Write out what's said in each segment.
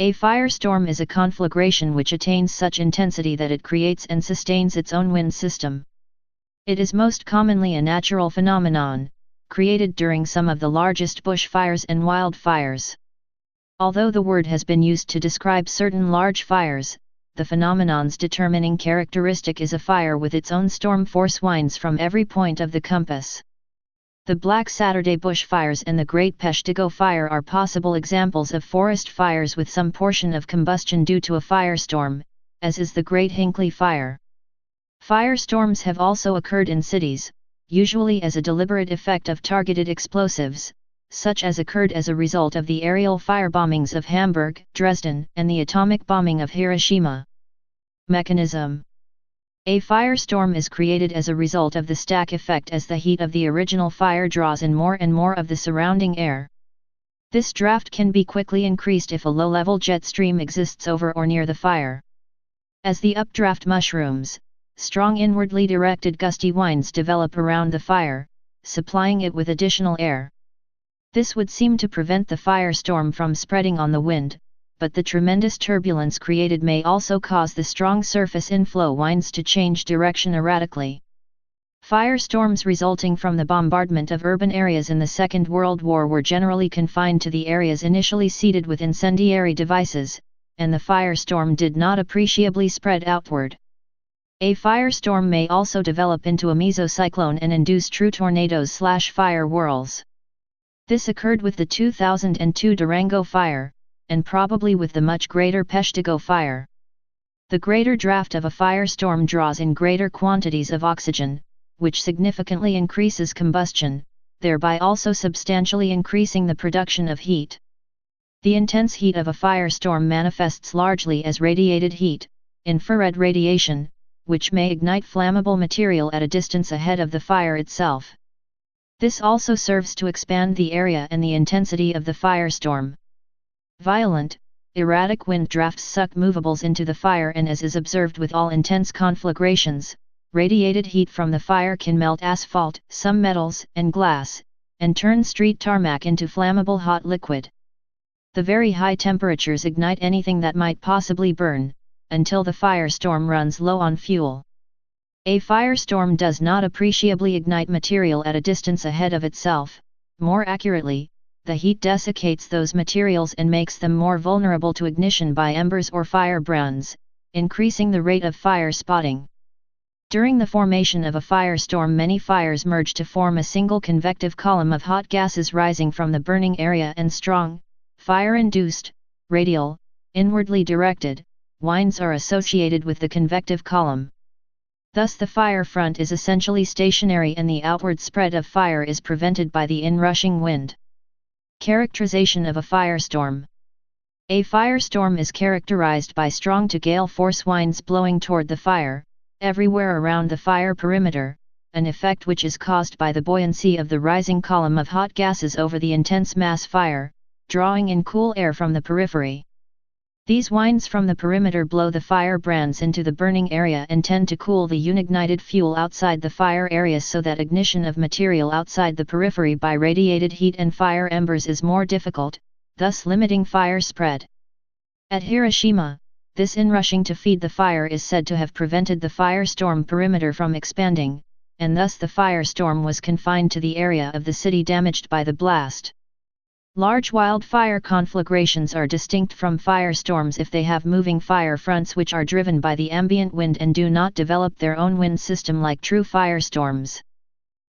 A firestorm is a conflagration which attains such intensity that it creates and sustains its own wind system. It is most commonly a natural phenomenon, created during some of the largest bush fires and wildfires. Although the word has been used to describe certain large fires, the phenomenon's determining characteristic is a fire with its own storm force winds from every point of the compass. The Black Saturday bushfires and the Great Peshtigo fire are possible examples of forest fires with some portion of combustion due to a firestorm, as is the Great Hinckley fire. Firestorms have also occurred in cities, usually as a deliberate effect of targeted explosives, such as occurred as a result of the aerial firebombings of Hamburg, Dresden, and the atomic bombing of Hiroshima. Mechanism: a firestorm is created as a result of the stack effect as the heat of the original fire draws in more and more of the surrounding air. This draft can be quickly increased if a low-level jet stream exists over or near the fire. As the updraft mushrooms, strong inwardly directed gusty winds develop around the fire, supplying it with additional air. This would seem to prevent the firestorm from spreading on the wind, but the tremendous turbulence created may also cause the strong surface inflow winds to change direction erratically. Firestorms resulting from the bombardment of urban areas in the Second World War were generally confined to the areas initially seeded with incendiary devices, and the firestorm did not appreciably spread outward. A firestorm may also develop into a mesocyclone and induce true tornadoes/fire whirls. This occurred with the 2002 Durango fire, and probably with the much greater Peshtigo fire. The greater draft of a firestorm draws in greater quantities of oxygen, which significantly increases combustion, thereby also substantially increasing the production of heat. The intense heat of a firestorm manifests largely as radiated heat, infrared radiation, which may ignite flammable material at a distance ahead of the fire itself. This also serves to expand the area and the intensity of the firestorm. Violent, erratic wind drafts suck movables into the fire, and as is observed with all intense conflagrations, radiated heat from the fire can melt asphalt, some metals, and glass, and turn street tarmac into flammable hot liquid. The very high temperatures ignite anything that might possibly burn, until the firestorm runs low on fuel. A firestorm does not appreciably ignite material at a distance ahead of itself. More accurately, the heat desiccates those materials and makes them more vulnerable to ignition by embers or firebrands, increasing the rate of fire spotting. During the formation of a firestorm, many fires merge to form a single convective column of hot gases rising from the burning area, and strong, fire-induced, radial, inwardly directed, winds are associated with the convective column. Thus the fire front is essentially stationary and the outward spread of fire is prevented by the inrushing wind. Characterization of a firestorm. A firestorm is characterized by strong to gale force winds blowing toward the fire, everywhere around the fire perimeter, an effect which is caused by the buoyancy of the rising column of hot gases over the intense mass fire, drawing in cool air from the periphery. These winds from the perimeter blow the firebrands into the burning area and tend to cool the unignited fuel outside the fire area, so that ignition of material outside the periphery by radiated heat and fire embers is more difficult, thus limiting fire spread. At Hiroshima, this inrushing to feed the fire is said to have prevented the firestorm perimeter from expanding, and thus the firestorm was confined to the area of the city damaged by the blast. Large wildfire conflagrations are distinct from firestorms if they have moving fire fronts which are driven by the ambient wind and do not develop their own wind system like true firestorms.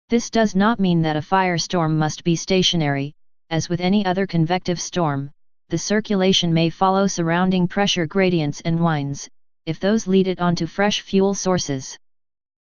This does not mean that a firestorm must be stationary. As with any other convective storm, the circulation may follow surrounding pressure gradients and winds, if those lead it onto fresh fuel sources.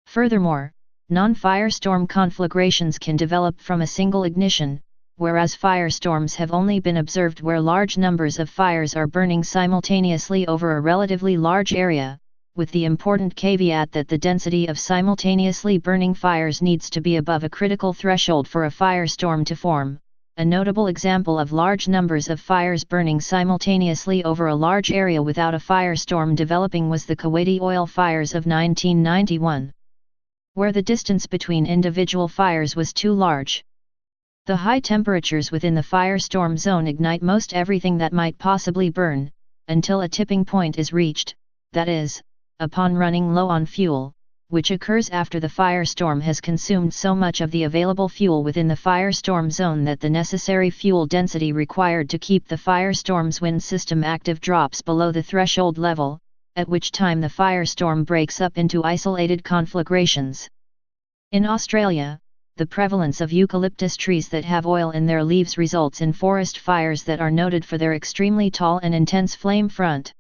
Furthermore, non-firestorm conflagrations can develop from a single ignition, whereas firestorms have only been observed where large numbers of fires are burning simultaneously over a relatively large area, with the important caveat that the density of simultaneously burning fires needs to be above a critical threshold for a firestorm to form. A notable example of large numbers of fires burning simultaneously over a large area without a firestorm developing was the Kuwaiti oil fires of 1991, where the distance between individual fires was too large. The high temperatures within the firestorm zone ignite most everything that might possibly burn, until a tipping point is reached, that is, upon running low on fuel, which occurs after the firestorm has consumed so much of the available fuel within the firestorm zone that the necessary fuel density required to keep the firestorm's wind system active drops below the threshold level, at which time the firestorm breaks up into isolated conflagrations. In Australia, the prevalence of eucalyptus trees that have oil in their leaves results in forest fires that are noted for their extremely tall and intense flame front.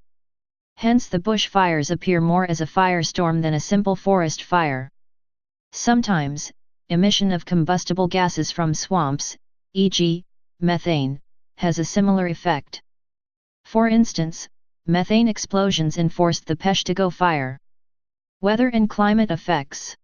Hence the bush fires appear more as a firestorm than a simple forest fire. Sometimes, emission of combustible gases from swamps, e.g., methane, has a similar effect. For instance, methane explosions enforced the Peshtigo fire. Weather and climate effects.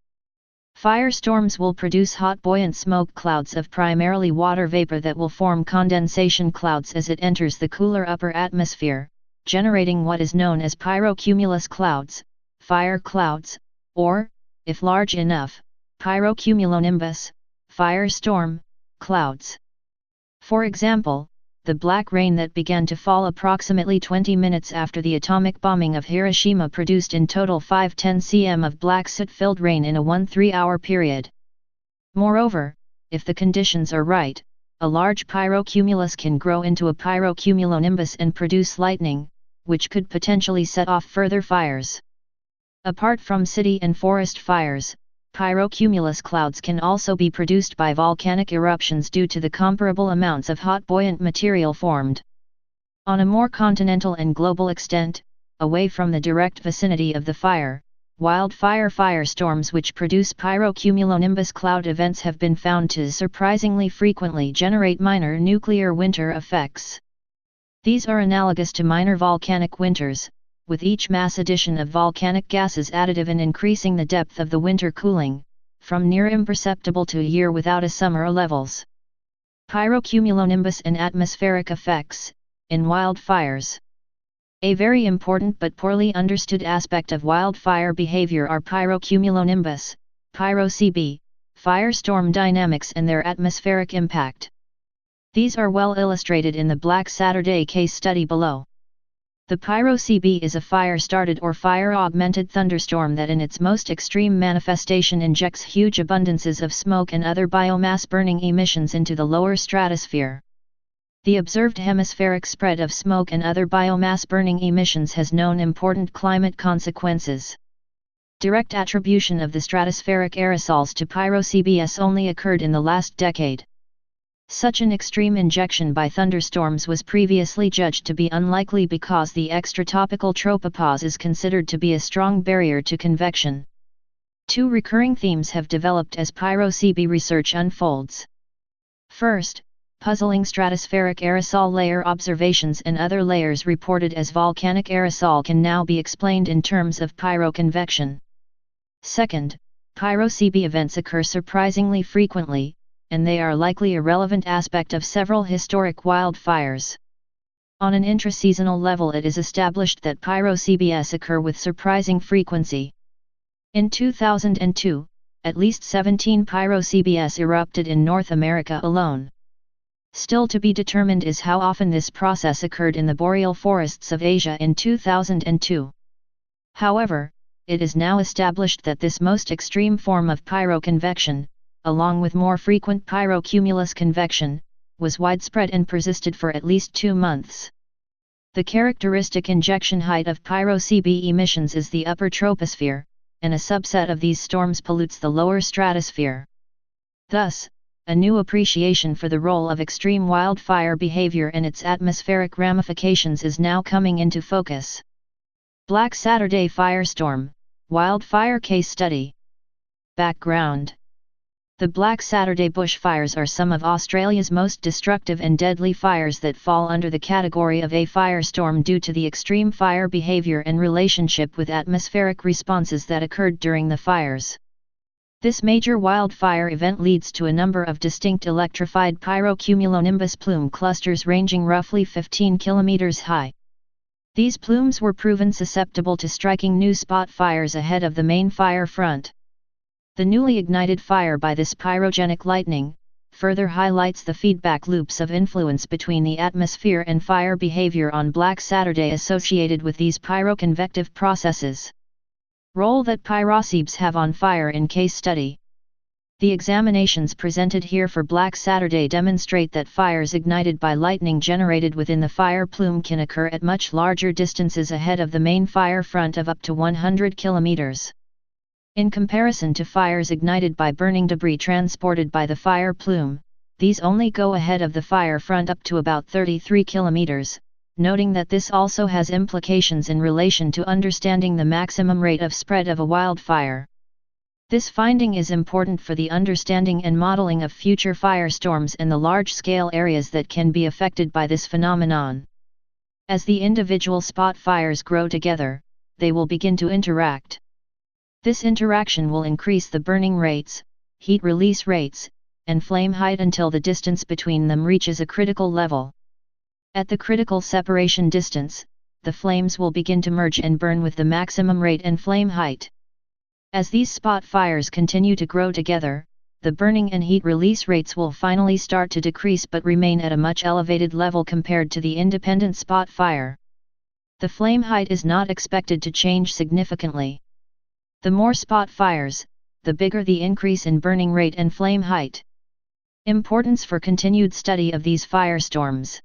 Firestorms will produce hot buoyant smoke clouds of primarily water vapor that will form condensation clouds as it enters the cooler upper atmosphere, generating what is known as pyrocumulus clouds, fire clouds, or, if large enough, pyrocumulonimbus, firestorm, clouds. For example, the black rain that began to fall approximately 20 minutes after the atomic bombing of Hiroshima produced in total 510 cm of black soot-filled rain in a 1-3-hour period. Moreover, if the conditions are right, a large pyrocumulus can grow into a pyrocumulonimbus and produce lightning, which could potentially set off further fires. Apart from city and forest fires, pyrocumulus clouds can also be produced by volcanic eruptions due to the comparable amounts of hot buoyant material formed. On a more continental and global extent, away from the direct vicinity of the fire, wildfire firestorms which produce pyrocumulonimbus cloud events have been found to surprisingly frequently generate minor nuclear winter effects. These are analogous to minor volcanic winters, with each mass addition of volcanic gases additive in increasing the depth of the winter cooling, from near imperceptible to a year without a summer levels. Pyrocumulonimbus and atmospheric effects, in wildfires. A very important but poorly understood aspect of wildfire behavior are pyrocumulonimbus, pyro-CB, firestorm dynamics and their atmospheric impact. These are well illustrated in the Black Saturday case study below. The pyro-CB is a fire-started or fire-augmented thunderstorm that in its most extreme manifestation injects huge abundances of smoke and other biomass-burning emissions into the lower stratosphere. The observed hemispheric spread of smoke and other biomass-burning emissions has known important climate consequences. Direct attribution of the stratospheric aerosols to pyro-CBS only occurred in the last decade. Such an extreme injection by thunderstorms was previously judged to be unlikely because the extratropical tropopause is considered to be a strong barrier to convection. Two recurring themes have developed as pyro-CB research unfolds. First, puzzling stratospheric aerosol layer observations and other layers reported as volcanic aerosol can now be explained in terms of pyroconvection. Second, pyro-CB events occur surprisingly frequently, and they are likely a relevant aspect of several historic wildfires. On an intraseasonal level, it is established that pyro-CBS occur with surprising frequency. In 2002, at least 17 pyro-CBS erupted in North America alone. Still to be determined is how often this process occurred in the boreal forests of Asia in 2002. However, it is now established that this most extreme form of pyroconvection, along with more frequent pyrocumulus convection, was widespread and persisted for at least 2 months. The characteristic injection height of pyro-CB emissions is the upper troposphere, and a subset of these storms pollutes the lower stratosphere. Thus, a new appreciation for the role of extreme wildfire behavior and its atmospheric ramifications is now coming into focus. Black Saturday Firestorm, Wildfire Case Study. Background. The Black Saturday bushfires are some of Australia's most destructive and deadly fires that fall under the category of a firestorm due to the extreme fire behavior and relationship with atmospheric responses that occurred during the fires. This major wildfire event leads to a number of distinct electrified pyrocumulonimbus plume clusters ranging roughly 15 kilometers high. These plumes were proven susceptible to striking new spot fires ahead of the main fire front. The newly ignited fire by this pyrogenic lightning, further highlights the feedback loops of influence between the atmosphere and fire behavior on Black Saturday associated with these pyroconvective processes. Role that pyrocebes have on fire in case study. The examinations presented here for Black Saturday demonstrate that fires ignited by lightning generated within the fire plume can occur at much larger distances ahead of the main fire front of up to 100 kilometers. In comparison to fires ignited by burning debris transported by the fire plume, these only go ahead of the fire front up to about 33 kilometers, noting that this also has implications in relation to understanding the maximum rate of spread of a wildfire. This finding is important for the understanding and modeling of future firestorms and the large-scale areas that can be affected by this phenomenon. As the individual spot fires grow together, they will begin to interact. This interaction will increase the burning rates, heat release rates, and flame height until the distance between them reaches a critical level. At the critical separation distance, the flames will begin to merge and burn with the maximum rate and flame height. As these spot fires continue to grow together, the burning and heat release rates will finally start to decrease but remain at a much elevated level compared to the independent spot fire. The flame height is not expected to change significantly. The more spot fires, the bigger the increase in burning rate and flame height. Importance for continued study of these firestorms.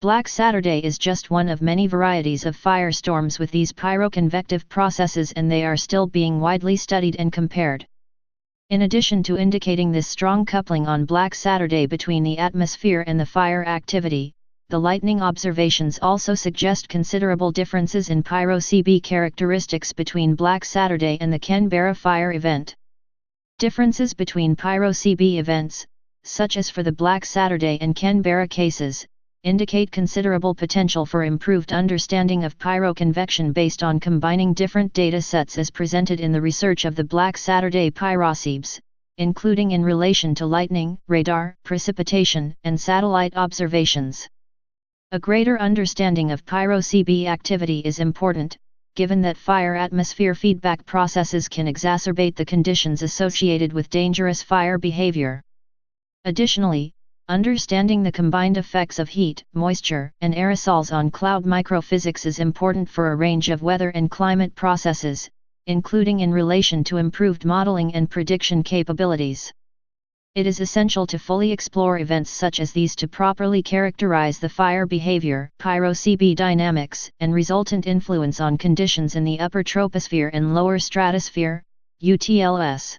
Black Saturday is just one of many varieties of firestorms with these pyroconvective processes, and they are still being widely studied and compared. In addition to indicating this strong coupling on Black Saturday between the atmosphere and the fire activity, the lightning observations also suggest considerable differences in pyrocebe characteristics between Black Saturday and the Canberra fire event. Differences between pyrocebe events, such as for the Black Saturday and Canberra cases, indicate considerable potential for improved understanding of pyroconvection based on combining different data sets as presented in the research of the Black Saturday pyrocebes, including in relation to lightning, radar, precipitation, and satellite observations. A greater understanding of pyrocebe activity is important, given that fire-atmosphere feedback processes can exacerbate the conditions associated with dangerous fire behavior. Additionally, understanding the combined effects of heat, moisture, and aerosols on cloud microphysics is important for a range of weather and climate processes, including in relation to improved modeling and prediction capabilities. It is essential to fully explore events such as these to properly characterize the fire behavior, pyrocebe dynamics, and resultant influence on conditions in the upper troposphere and lower stratosphere, UTLS.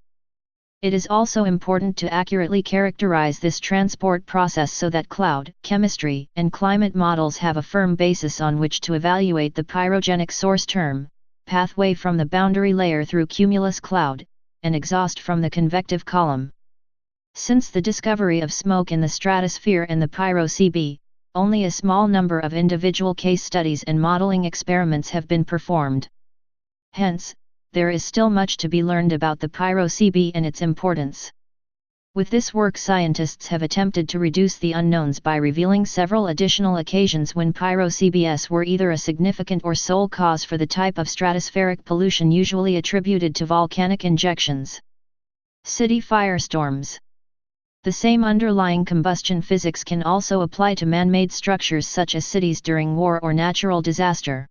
It is also important to accurately characterize this transport process so that cloud, chemistry, and climate models have a firm basis on which to evaluate the pyrogenic source term, pathway from the boundary layer through cumulus cloud, and exhaust from the convective column. Since the discovery of smoke in the stratosphere and the pyrocebe, only a small number of individual case studies and modeling experiments have been performed. Hence, there is still much to be learned about the pyrocebe and its importance. With this work, scientists have attempted to reduce the unknowns by revealing several additional occasions when pyrocebes were either a significant or sole cause for the type of stratospheric pollution usually attributed to volcanic injections. City firestorms. The same underlying combustion physics can also apply to man-made structures such as cities during war or natural disaster.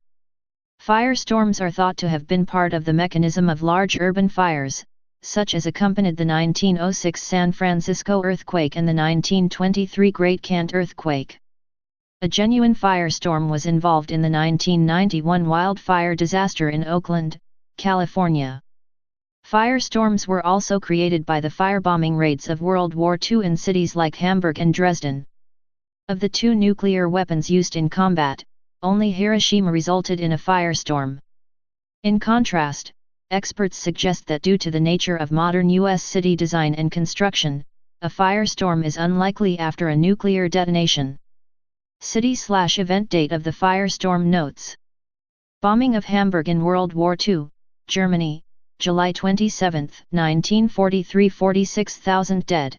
Firestorms are thought to have been part of the mechanism of large urban fires, such as accompanied the 1906 San Francisco earthquake and the 1923 Great Kant earthquake. A genuine firestorm was involved in the 1991 wildfire disaster in Oakland, California. Firestorms were also created by the firebombing raids of World War II in cities like Hamburg and Dresden. Of the two nuclear weapons used in combat, only Hiroshima resulted in a firestorm. In contrast, experts suggest that due to the nature of modern U.S. city design and construction, a firestorm is unlikely after a nuclear detonation. City/event date of the firestorm notes. Bombing of Hamburg in World War II, Germany, July 27, 1943. 46,000 dead.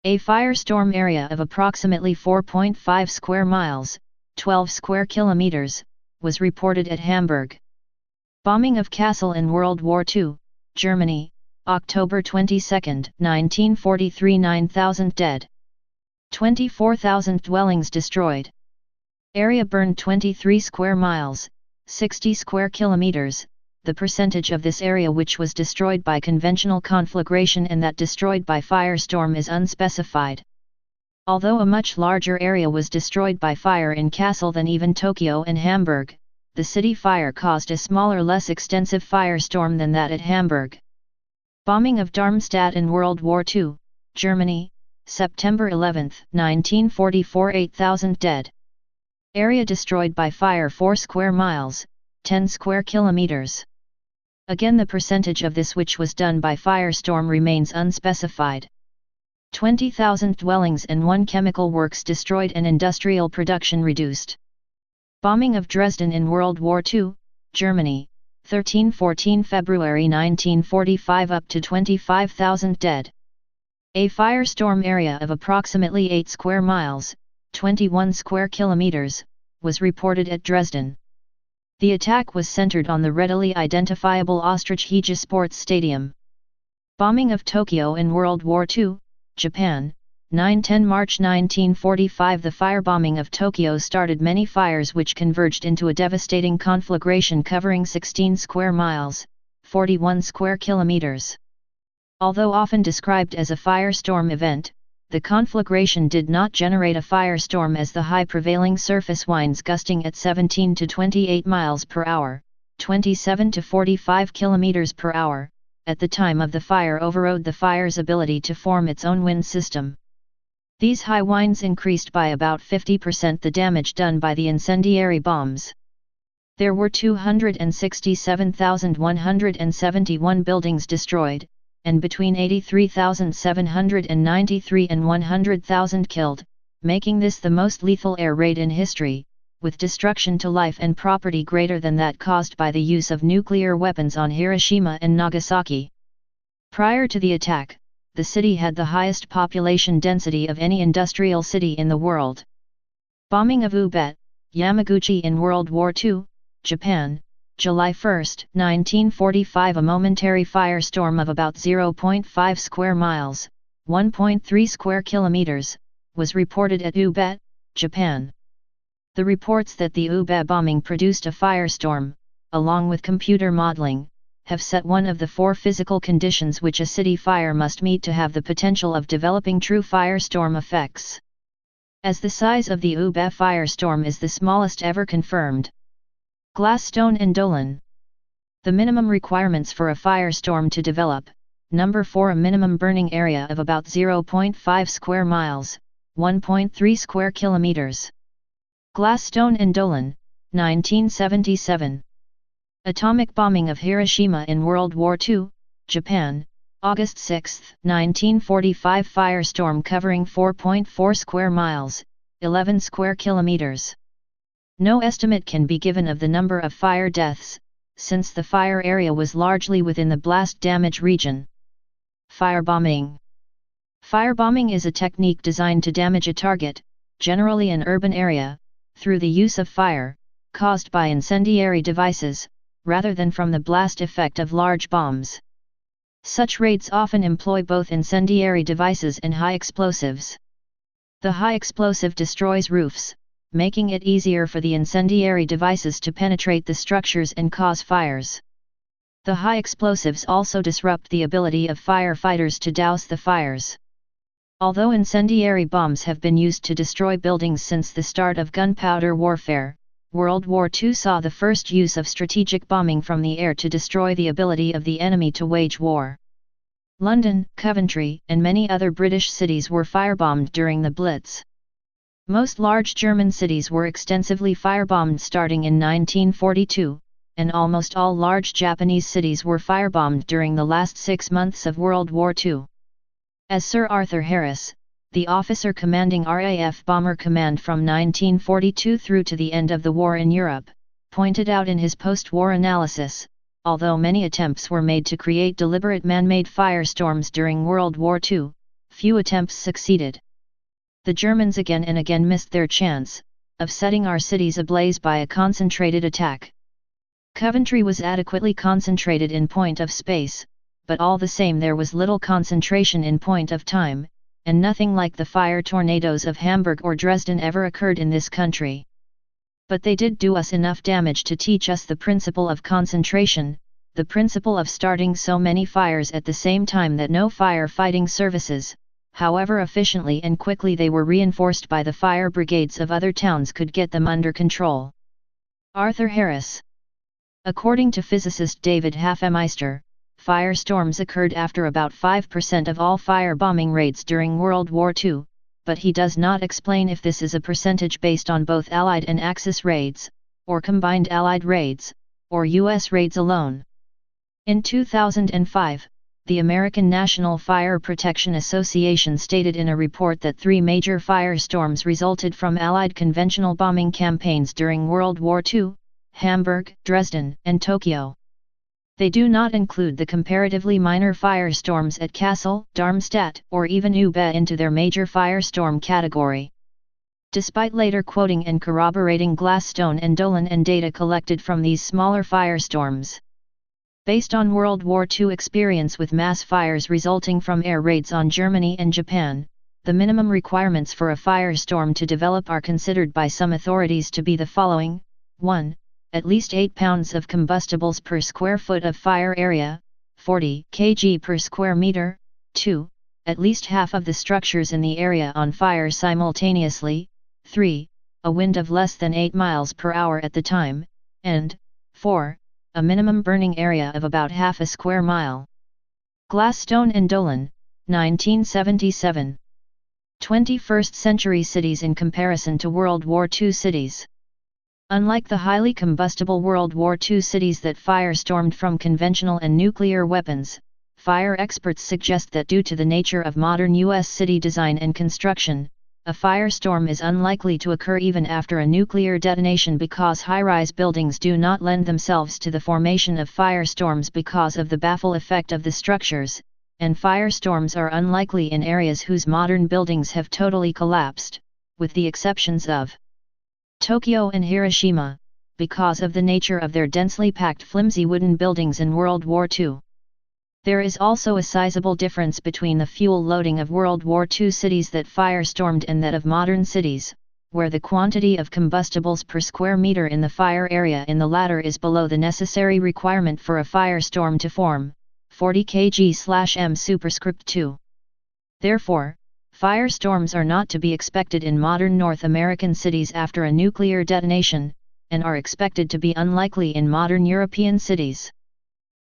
A firestorm area of approximately 4.5 square miles, 12 square kilometers, was reported at Hamburg. Bombing of Kassel in World War II, Germany, October 22, 1943, 9,000 dead. 24,000 dwellings destroyed. Area burned 23 square miles, 60 square kilometers. The percentage of this area which was destroyed by conventional conflagration and that destroyed by firestorm is unspecified. Although a much larger area was destroyed by fire in Kassel than even Tokyo and Hamburg, the city fire caused a smaller, less extensive firestorm than that at Hamburg. Bombing of Darmstadt in World War II, Germany, September 11, 1944, 8,000 dead. Area destroyed by fire 4 square miles, 10 square kilometers. Again, the percentage of this which was done by firestorm remains unspecified. 20,000 dwellings and 1 chemical works destroyed and industrial production reduced. Bombing of Dresden in World War II, Germany, 13–14 February 1945, up to 25,000 dead. A firestorm area of approximately 8 square miles, 21 square kilometers, was reported at Dresden. The attack was centered on the readily identifiable Ostrich-Hege Sports Stadium. Bombing of Tokyo in World War II, Japan, 9–10 March 1945. The firebombing of Tokyo started many fires which converged into a devastating conflagration covering 16 square miles, 41 square kilometers. Although often described as a firestorm event, the conflagration did not generate a firestorm, as the high prevailing surface winds gusting at 17 to 28 miles per hour, 27 to 45 kilometers per hour, at the time of the fire overrode the fire's ability to form its own wind system. These high winds increased by about 50% the damage done by the incendiary bombs. There were 267,171 buildings destroyed, and between 83,793 and 100,000 killed, making this the most lethal air raid in history, with destruction to life and property greater than that caused by the use of nuclear weapons on Hiroshima and Nagasaki. Prior to the attack, the city had the highest population density of any industrial city in the world. Bombing of Ubet, Yamaguchi in World War II, Japan, July 1, 1945. A momentary firestorm of about 0.5 square miles, 1.3 square kilometers, was reported at Ubet, Japan. The reports that the Ubet bombing produced a firestorm, along with computer modeling, have set one of the 4 physical conditions which a city fire must meet to have the potential of developing true firestorm effects. As the size of the Ubet firestorm is the smallest ever confirmed. Glasstone and Dolan. The minimum requirements for a firestorm to develop: number 4, a minimum burning area of about 0.5 square miles, 1.3 square kilometers. Glasstone and Dolan, 1977. Atomic bombing of Hiroshima in World War II, Japan, August 6, 1945. Firestorm covering 4.4 square miles, 11 square kilometers. No estimate can be given of the number of fire deaths, since the fire area was largely within the blast damage region. Firebombing. Firebombing is a technique designed to damage a target, generally an urban area, through the use of fire, caused by incendiary devices, rather than from the blast effect of large bombs. Such raids often employ both incendiary devices and high explosives. The high explosive destroys roofs, making it easier for the incendiary devices to penetrate the structures and cause fires. The high explosives also disrupt the ability of firefighters to douse the fires. Although incendiary bombs have been used to destroy buildings since the start of gunpowder warfare, World War II saw the first use of strategic bombing from the air to destroy the ability of the enemy to wage war. London, Coventry, and many other British cities were firebombed during the Blitz. Most large German cities were extensively firebombed starting in 1942, and almost all large Japanese cities were firebombed during the last 6 months of World War II. As Sir Arthur Harris, the officer commanding RAF Bomber Command from 1942 through to the end of the war in Europe, pointed out in his post-war analysis, although many attempts were made to create deliberate man-made firestorms during World War II, few attempts succeeded. The Germans again and again missed their chance of setting our cities ablaze by a concentrated attack. Coventry was adequately concentrated in point of space, but all the same there was little concentration in point of time, and nothing like the fire tornadoes of Hamburg or Dresden ever occurred in this country. But they did do us enough damage to teach us the principle of concentration, the principle of starting so many fires at the same time that no fire-fighting services, however efficiently and quickly they were reinforced by the fire brigades of other towns, could get them under control. Arthur Harris. According to physicist David Hafemeister, firestorms occurred after about 5% of all firebombing raids during World War II, but he does not explain if this is a percentage based on both Allied and Axis raids, or combined Allied raids, or US raids alone. In 2005, the American National Fire Protection Association stated in a report that 3 major firestorms resulted from Allied conventional bombing campaigns during World War II: Hamburg, Dresden, and Tokyo. They do not include the comparatively minor firestorms at Kassel, Darmstadt, or even Ube into their major firestorm category. Despite later quoting and corroborating Glasstone and Dolan and data collected from these smaller firestorms. Based on World War II experience with mass fires resulting from air raids on Germany and Japan, the minimum requirements for a firestorm to develop are considered by some authorities to be the following: 1. At least 8 pounds of combustibles per square foot of fire area, 40 kg per square meter. 2. At least half of the structures in the area on fire simultaneously. 3. A wind of less than 8 miles per hour at the time. And 4. A minimum burning area of about half a square mile. Glasstone and Dolan, 1977. 21st century cities in comparison to World War II cities. Unlike the highly combustible World War II cities that firestormed from conventional and nuclear weapons, fire experts suggest that due to the nature of modern U.S. city design and construction, a firestorm is unlikely to occur even after a nuclear detonation because high-rise buildings do not lend themselves to the formation of firestorms because of the baffle effect of the structures, and firestorms are unlikely in areas whose modern buildings have totally collapsed, with the exceptions of Tokyo and Hiroshima, because of the nature of their densely packed flimsy wooden buildings in World War II. There is also a sizable difference between the fuel loading of World War II cities that firestormed and that of modern cities, where the quantity of combustibles per square meter in the fire area in the latter is below the necessary requirement for a firestorm to form, 40 kg/m superscript 2. Therefore, firestorms are not to be expected in modern North American cities after a nuclear detonation, and are expected to be unlikely in modern European cities.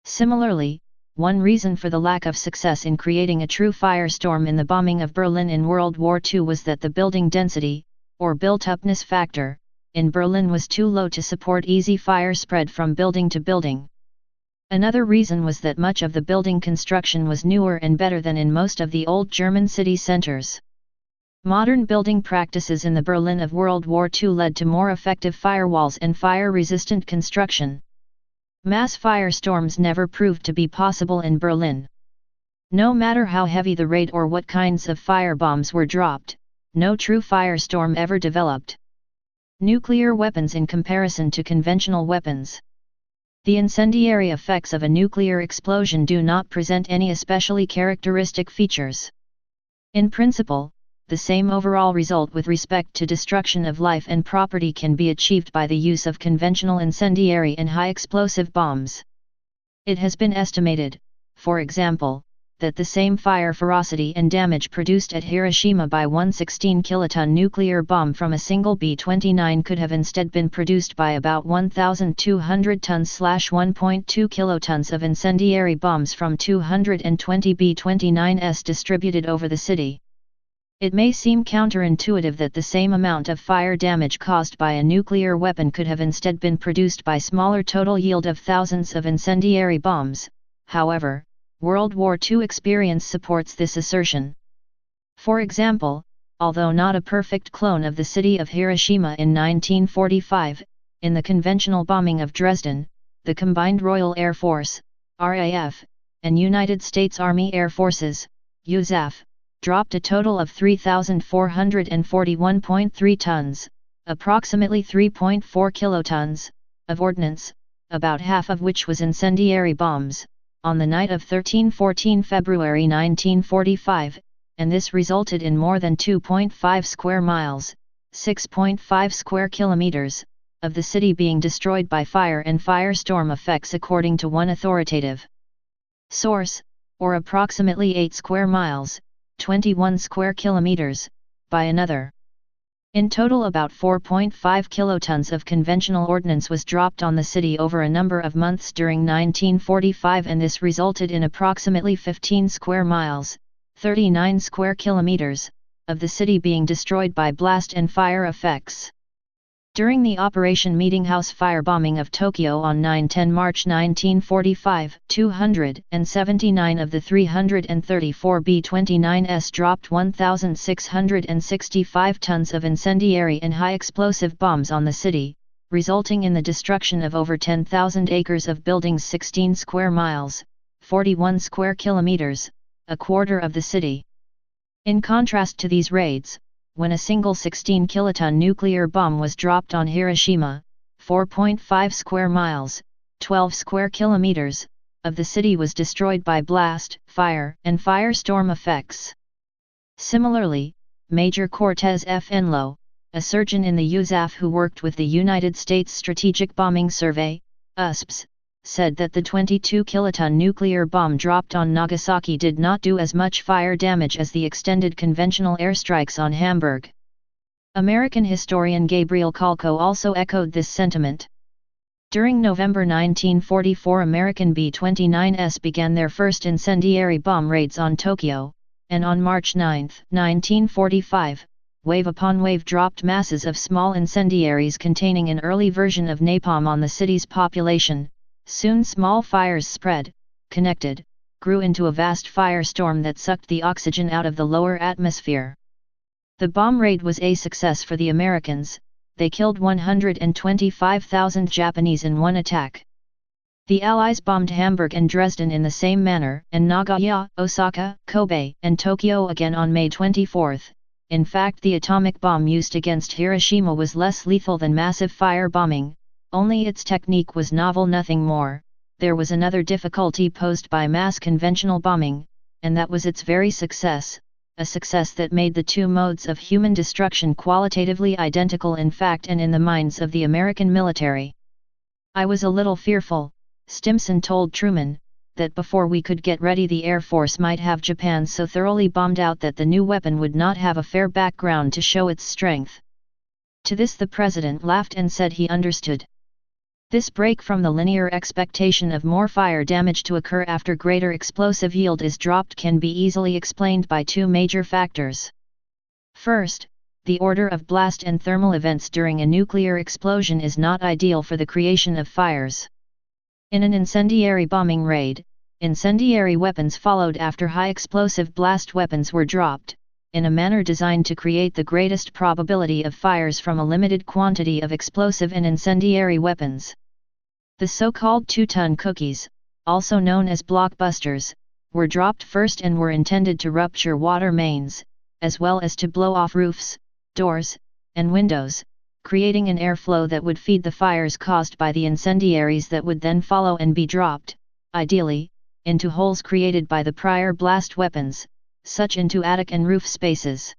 Similarly, one reason for the lack of success in creating a true firestorm in the bombing of Berlin in World War II was that the building density, or built-upness factor, in Berlin was too low to support easy fire spread from building to building. Another reason was that much of the building construction was newer and better than in most of the old German city centers. Modern building practices in the Berlin of World War II led to more effective firewalls and fire-resistant construction. Mass firestorms never proved to be possible in Berlin. No matter how heavy the raid or what kinds of firebombs were dropped, no true firestorm ever developed. Nuclear weapons in comparison to conventional weapons. The incendiary effects of a nuclear explosion do not present any especially characteristic features. In principle, the same overall result with respect to destruction of life and property can be achieved by the use of conventional incendiary and high-explosive bombs. It has been estimated, for example, that the same fire ferocity and damage produced at Hiroshima by one 16-kiloton nuclear bomb from a single B-29 could have instead been produced by about 1,200 tons/1.2 kilotons of incendiary bombs from 220 B-29s distributed over the city. It may seem counterintuitive that the same amount of fire damage caused by a nuclear weapon could have instead been produced by smaller total yield of thousands of incendiary bombs. However, World War II experience supports this assertion. For example, although not a perfect clone of the city of Hiroshima in 1945, in the conventional bombing of Dresden, the combined Royal Air Force, RAF, and United States Army Air Forces, USAF, dropped a total of 3,441.3 tons, approximately 3.4 kilotons, of ordnance, about half of which was incendiary bombs, on the night of 13-14 February 1945, and this resulted in more than 2.5 square miles, 6.5 square kilometers, of the city being destroyed by fire and firestorm effects according to one authoritative source, or approximately 8 square miles, 21 square kilometers, by another. In total about 4.5 kilotons of conventional ordnance was dropped on the city over a number of months during 1945, and this resulted in approximately 15 square miles, 39 square kilometers, of the city being destroyed by blast and fire effects. During the Operation Meeting House firebombing of Tokyo on 9-10 March 1945, 279 of the 334 B-29s dropped 1,665 tons of incendiary and high explosive bombs on the city, resulting in the destruction of over 10,000 acres of buildings, 16 square miles, 41 square kilometers, a quarter of the city. In contrast to these raids, when a single 16-kiloton nuclear bomb was dropped on Hiroshima, 4.5 square miles, 12 square kilometers, of the city was destroyed by blast, fire, and firestorm effects. Similarly, Major Cortez F. Enloe, a surgeon in the USAF who worked with the United States Strategic Bombing Survey, USPS, said that the 22-kiloton nuclear bomb dropped on Nagasaki did not do as much fire damage as the extended conventional airstrikes on Hamburg. American historian Gabriel Kalko also echoed this sentiment. During November 1944, American B-29s began their first incendiary bomb raids on Tokyo, and on March 9, 1945, wave upon wave dropped masses of small incendiaries containing an early version of napalm on the city's population. Soon small fires spread, connected, grew into a vast firestorm that sucked the oxygen out of the lower atmosphere. The bomb raid was a success for the Americans. They killed 125,000 Japanese in one attack. The Allies bombed Hamburg and Dresden in the same manner, and Nagoya, Osaka, Kobe, and Tokyo again on May 24. In fact, the atomic bomb used against Hiroshima was less lethal than massive fire bombing. Only its technique was novel, nothing more. There was another difficulty posed by mass conventional bombing, and that was its very success, a success that made the two modes of human destruction qualitatively identical in fact and in the minds of the American military. I was a little fearful, Stimson told Truman, that before we could get ready the Air Force might have Japan so thoroughly bombed out that the new weapon would not have a fair background to show its strength. To this the President laughed and said he understood. This break from the linear expectation of more fire damage to occur after greater explosive yield is dropped can be easily explained by two major factors. First, the order of blast and thermal events during a nuclear explosion is not ideal for the creation of fires. In an incendiary bombing raid, incendiary weapons followed after high explosive blast weapons were dropped, in a manner designed to create the greatest probability of fires from a limited quantity of explosive and incendiary weapons. The so-called two-ton cookies, also known as blockbusters, were dropped first and were intended to rupture water mains, as well as to blow off roofs, doors, and windows, creating an airflow that would feed the fires caused by the incendiaries that would then follow and be dropped, ideally, into holes created by the prior blast weapons, such into attic and roof spaces.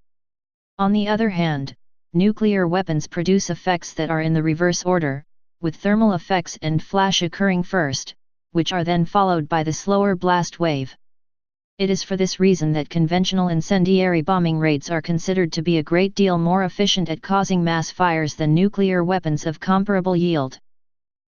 On the other hand, nuclear weapons produce effects that are in the reverse order, with thermal effects and flash occurring first, which are then followed by the slower blast wave. It is for this reason that conventional incendiary bombing raids are considered to be a great deal more efficient at causing mass fires than nuclear weapons of comparable yield.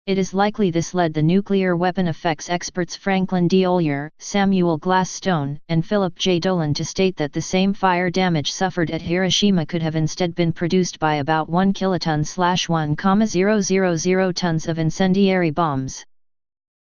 It is likely this led the nuclear weapon effects experts Franklin D. Ollier, Samuel Glasstone, and Philip J. Dolan to state that the same fire damage suffered at Hiroshima could have instead been produced by about 1 kiloton/1,000 tons of incendiary bombs.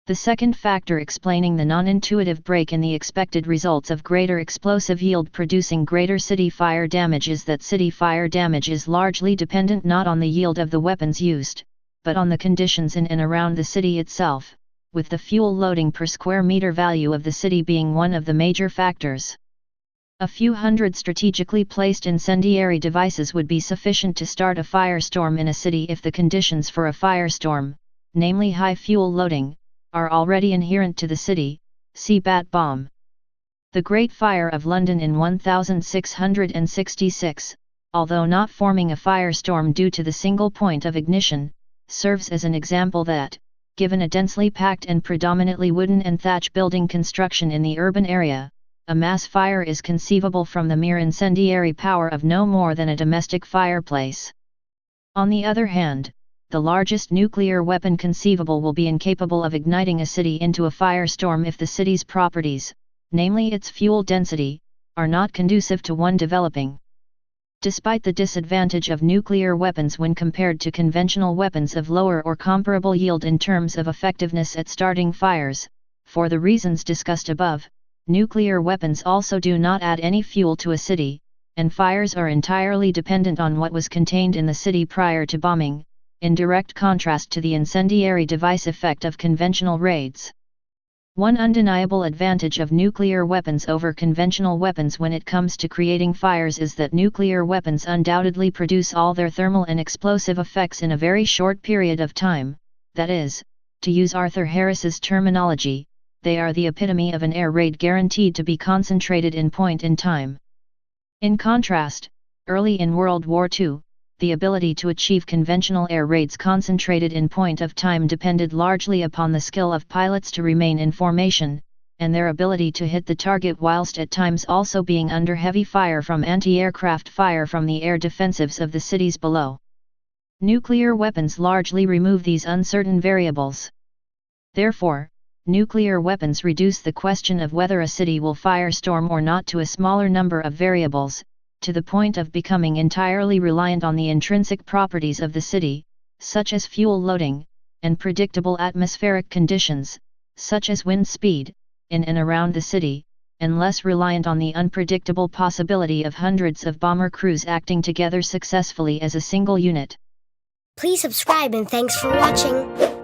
The second factor explaining the non-intuitive break in the expected results of greater explosive yield producing greater city fire damage is that city fire damage is largely dependent not on the yield of the weapons used, but on the conditions in and around the city itself, with the fuel loading per square meter value of the city being one of the major factors. A few hundred strategically placed incendiary devices would be sufficient to start a firestorm in a city if the conditions for a firestorm, namely high fuel loading, are already inherent to the city, See Bat Bomb. The Great Fire of London in 1666, although not forming a firestorm due to the single point of ignition, serves as an example that, given a densely packed and predominantly wooden and thatch building construction in the urban area, a mass fire is conceivable from the mere incendiary power of no more than a domestic fireplace. On the other hand, the largest nuclear weapon conceivable will be incapable of igniting a city into a firestorm if the city's properties, namely its fuel density, are not conducive to one developing. Despite the disadvantage of nuclear weapons when compared to conventional weapons of lower or comparable yield in terms of effectiveness at starting fires, for the reasons discussed above, nuclear weapons also do not add any fuel to a city, and fires are entirely dependent on what was contained in the city prior to bombing, in direct contrast to the incendiary device effect of conventional raids. One undeniable advantage of nuclear weapons over conventional weapons when it comes to creating fires is that nuclear weapons undoubtedly produce all their thermal and explosive effects in a very short period of time, that is, to use Arthur Harris's terminology, they are the epitome of an air raid guaranteed to be concentrated in point in time. In contrast, early in World War II, the ability to achieve conventional air raids concentrated in point of time depended largely upon the skill of pilots to remain in formation, and their ability to hit the target whilst at times also being under heavy fire from anti-aircraft fire from the air defensives of the cities below. Nuclear weapons largely remove these uncertain variables. Therefore, nuclear weapons reduce the question of whether a city will firestorm or not to a smaller number of variables, to the point of becoming entirely reliant on the intrinsic properties of the city, such as fuel loading, and predictable atmospheric conditions, such as wind speed, in and around the city, and less reliant on the unpredictable possibility of hundreds of bomber crews acting together successfully as a single unit. Please subscribe and thanks for watching.